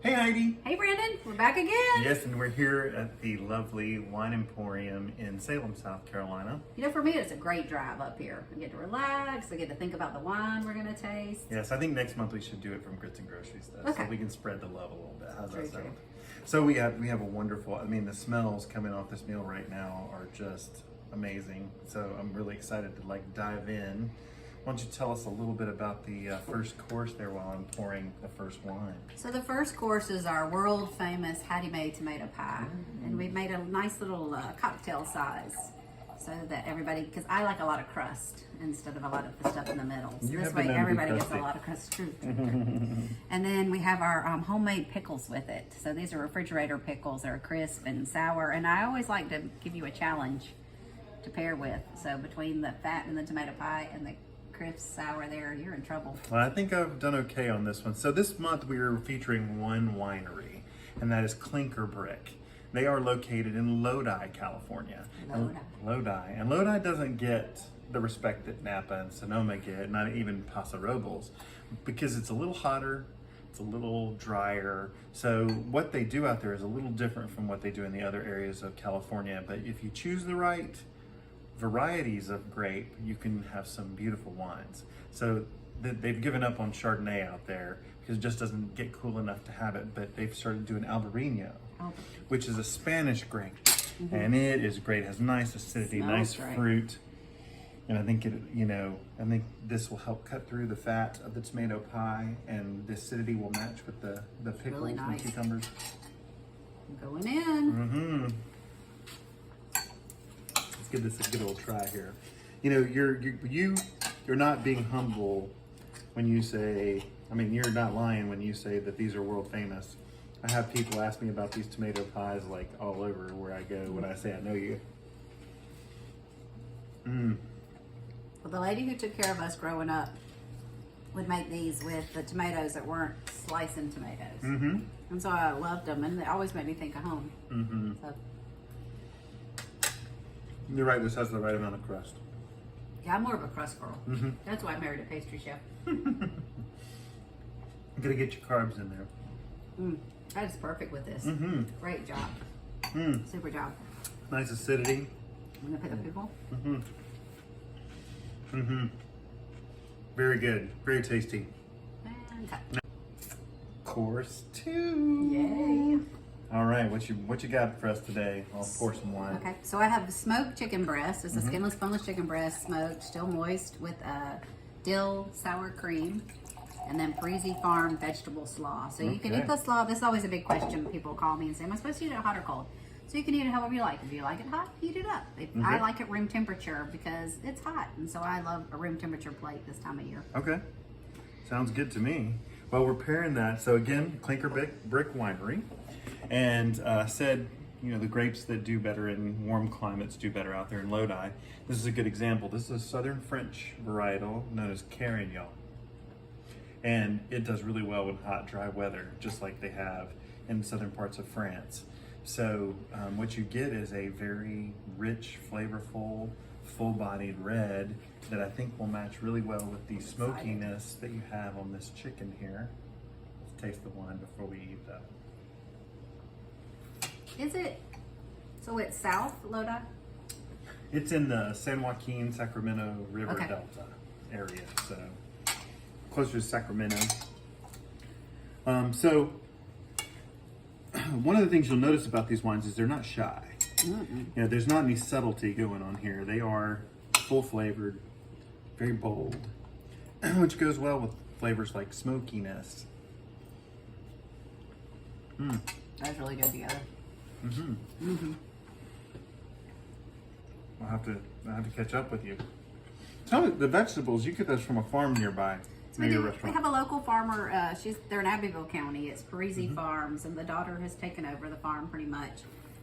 Hey Heidi! Hey Brandon, we're back again. Yes, and we're here at the lovely Wine Emporium in Salem, South Carolina. You know, for me, it's a great drive up here. I get to relax, I get to think about the wine we're going to taste. Yes, I think next month we should do it from Grits and Groceries though, Okay. so we can spread the love a little bit. How's that sound? True. So we have a wonderful, I mean the smells coming off this meal right now are just amazing. So I'm really excited to dive in. Why don't you tell us a little bit about the first course there while I'm pouring the first wine? So the first course is our world famous Hattie Mae tomato pie. And we've made a nice little cocktail size so that everybody, because I like a lot of crust instead of a lot of the stuff in the middle. So You this have way been known to be everybody gets a crusty. lot of crust. True. And then we have our homemade pickles with it. So these are refrigerator pickles. They're crisp and sour. And I always like to give you a challenge to pair with. So between the fat and the tomato pie and the crisp sour there, you're in trouble. Well, I think I've done okay on this one. So this month we are featuring one winery, and that is Clinker Brick. They are located in Lodi, California. Lodi. And Lodi doesn't get the respect that Napa and Sonoma get, not even Paso Robles, because it's a little hotter, it's a little drier. So what they do out there is a little different from what they do in the other areas of California. But if you choose the right varieties of grape, you can have some beautiful wines. So they've given up on Chardonnay out there because it just doesn't get cool enough to have it, but they've started doing Albarino, which is a Spanish grape. And it is great. It has nice acidity, Smells nice great. fruit. And I think I think this will help cut through the fat of the tomato pie, and the acidity will match with the pickles really and nice. cucumbers. Going in. Let's give this a good old try here. You know, you're not being humble when you say, I mean, you're not lying when you say that these are world famous. I have people ask me about these tomato pies like all over where I go when I say I know you. Well, the lady who took care of us growing up would make these with the tomatoes that weren't slicing tomatoes. And so I loved them, and they always made me think of home. So, You're right, this has the right amount of crust. yeah, I'm more of a crust girl. That's why I married a pastry chef. You gotta get your carbs in there. That is perfect with this. Great job. Super job. Nice acidity. I'm gonna pick up people. Very good, very tasty. And cut. Course 2. Yay. All right, what you got for us today? I'll pour some wine. Okay, so I have smoked chicken breast. It's a skinless, boneless chicken breast, smoked, still moist, with dill sour cream, and then Parisi Farm vegetable slaw. So you can eat the slaw. This is always a big question. People call me and say, am I supposed to eat it hot or cold? So you can eat it however you like. If you like it hot, heat it up. I like it room temperature because it's hot, and so I love a room temperature plate this time of year. Okay, sounds good to me. Well, we're pairing that. So again, Clinker Brick Winery, and said, you know, the grapes that do better in warm climates do better out there in Lodi. This is a good example. This is a Southern French varietal known as Carignan, and it does really well with hot, dry weather, just like they have in southern parts of France. So what you get is a very rich, flavorful, full-bodied red that I think will match really well with the smokiness that you have on this chicken here. Let's taste the wine before we eat that. Is it? So it's South Lodi? It's in the San Joaquin, Sacramento River Okay. Delta area, so closer to Sacramento. So one of the things you'll notice about these wines is they're not shy. You know, there's not any subtlety going on here. They are full flavored, very bold, which goes well with flavors like smokiness. That's really good together. I'll have to catch up with you. Tell me, the vegetables, you get those from a farm nearby. So near your we restaurant. have a local farmer. They're in Abbeville County. It's Parisi Farms, and the daughter has taken over the farm pretty much.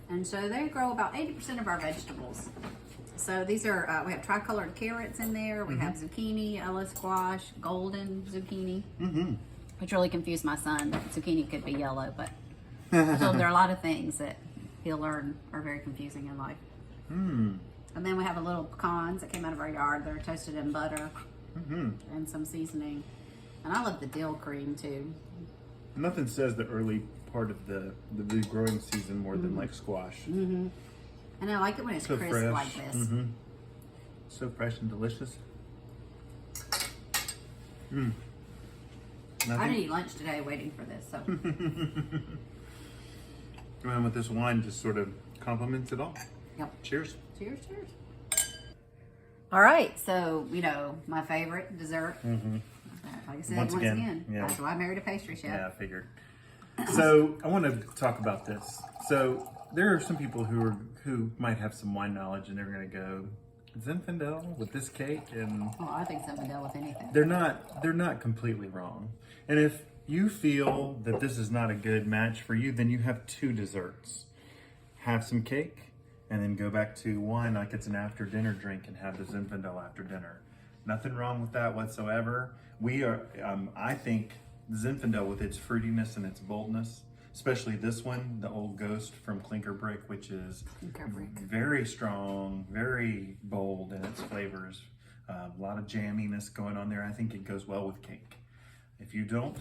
And so they grow about 80% of our vegetables. So these are, we have tricolored carrots in there. We have zucchini, yellow squash, golden zucchini, which really confused my son. Zucchini could be yellow, but I told him there are a lot of things that he'll learn are very confusing in life. And then we have a little pecans that came out of our yard. They're toasted in butter and some seasoning. And I love the dill cream too. Nothing says the early part of the growing season more than like squash. And I like it when it's So crisp fresh. like this. So fresh and delicious. I didn't eat lunch today waiting for this, so. And with this wine, just sort of complements it all. Yep. Cheers. Cheers, cheers. All right, so, you know, my favorite dessert. Like I said, once again, yeah. that's why I married a pastry chef. Yeah, I figured. So I want to talk about this. So there are some people who might have some wine knowledge, and they're going to go Zinfandel with this cake, and Oh, I think Zinfandel with anything. they're not completely wrong. And if you feel that this is not a good match for you, then you have two desserts. Have some cake, and then go back to wine like it's an after dinner drink and have the Zinfandel after dinner. Nothing wrong with that whatsoever. I think Zinfandel with its fruitiness and its boldness, especially this one, the Old Ghost from Clinker Brick, which is very strong, very bold in its flavors. A lot of jamminess going on there. I think it goes well with cake. If you don't,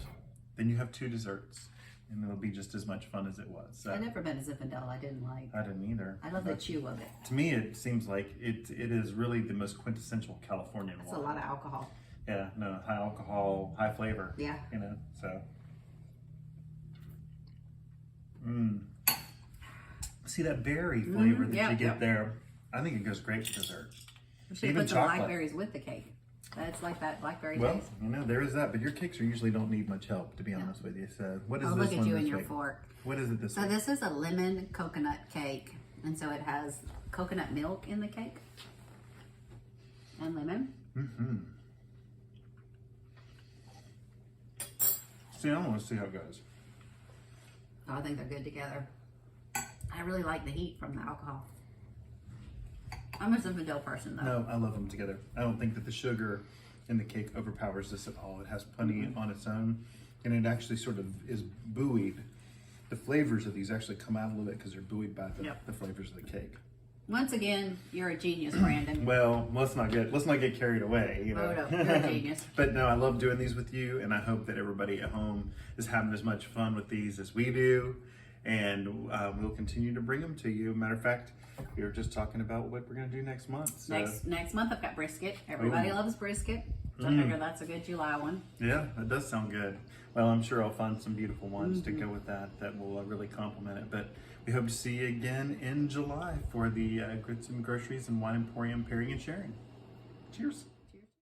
then you have two desserts, and it'll be just as much fun as it was. So, I've never been a Zinfandel. I didn't like. I didn't either. I love the chew of it. To me, it seems like it is really the most quintessential Californian It's wine. a lot of alcohol. Yeah, no, high alcohol, high flavor. Yeah. You know, so. See that berry flavor that you get there? I think it goes great with dessert. We should Even put some chocolate. blackberries with the cake. That's like that blackberry Well, taste. you know, there is that, but your cakes usually don't need much help, to be honest with you. So, what is Oh, this look at one you this and your week? fork. What is it this So week? this is a lemon coconut cake. And so it has coconut milk in the cake. And lemon. See, I want to see how it goes. Oh, I think they're good together. I really like the heat from the alcohol. I'm a Zinfandel person though. No, I love them together. I don't think that the sugar in the cake overpowers this at all. It has plenty on its own, and it actually sort of is buoyed. The flavors of these actually come out a little bit because they're buoyed by the flavors of the cake. Once again, you're a genius, Brandon. Well, let's not get carried away. You know? Oh, no, you're a genius. But no, I love doing these with you, and I hope that everybody at home is having as much fun with these as we do. And we'll continue to bring them to you. Matter of fact, we were just talking about what we're going to do next month. So. Next month, I've got brisket. Everybody loves brisket. So I figure that's a good July one. Yeah, that does sound good. Well, I'm sure I'll find some beautiful ones to go with that will really complement it. But we hope to see you again in July for the Grits and Groceries and Wine Emporium pairing and sharing. Cheers.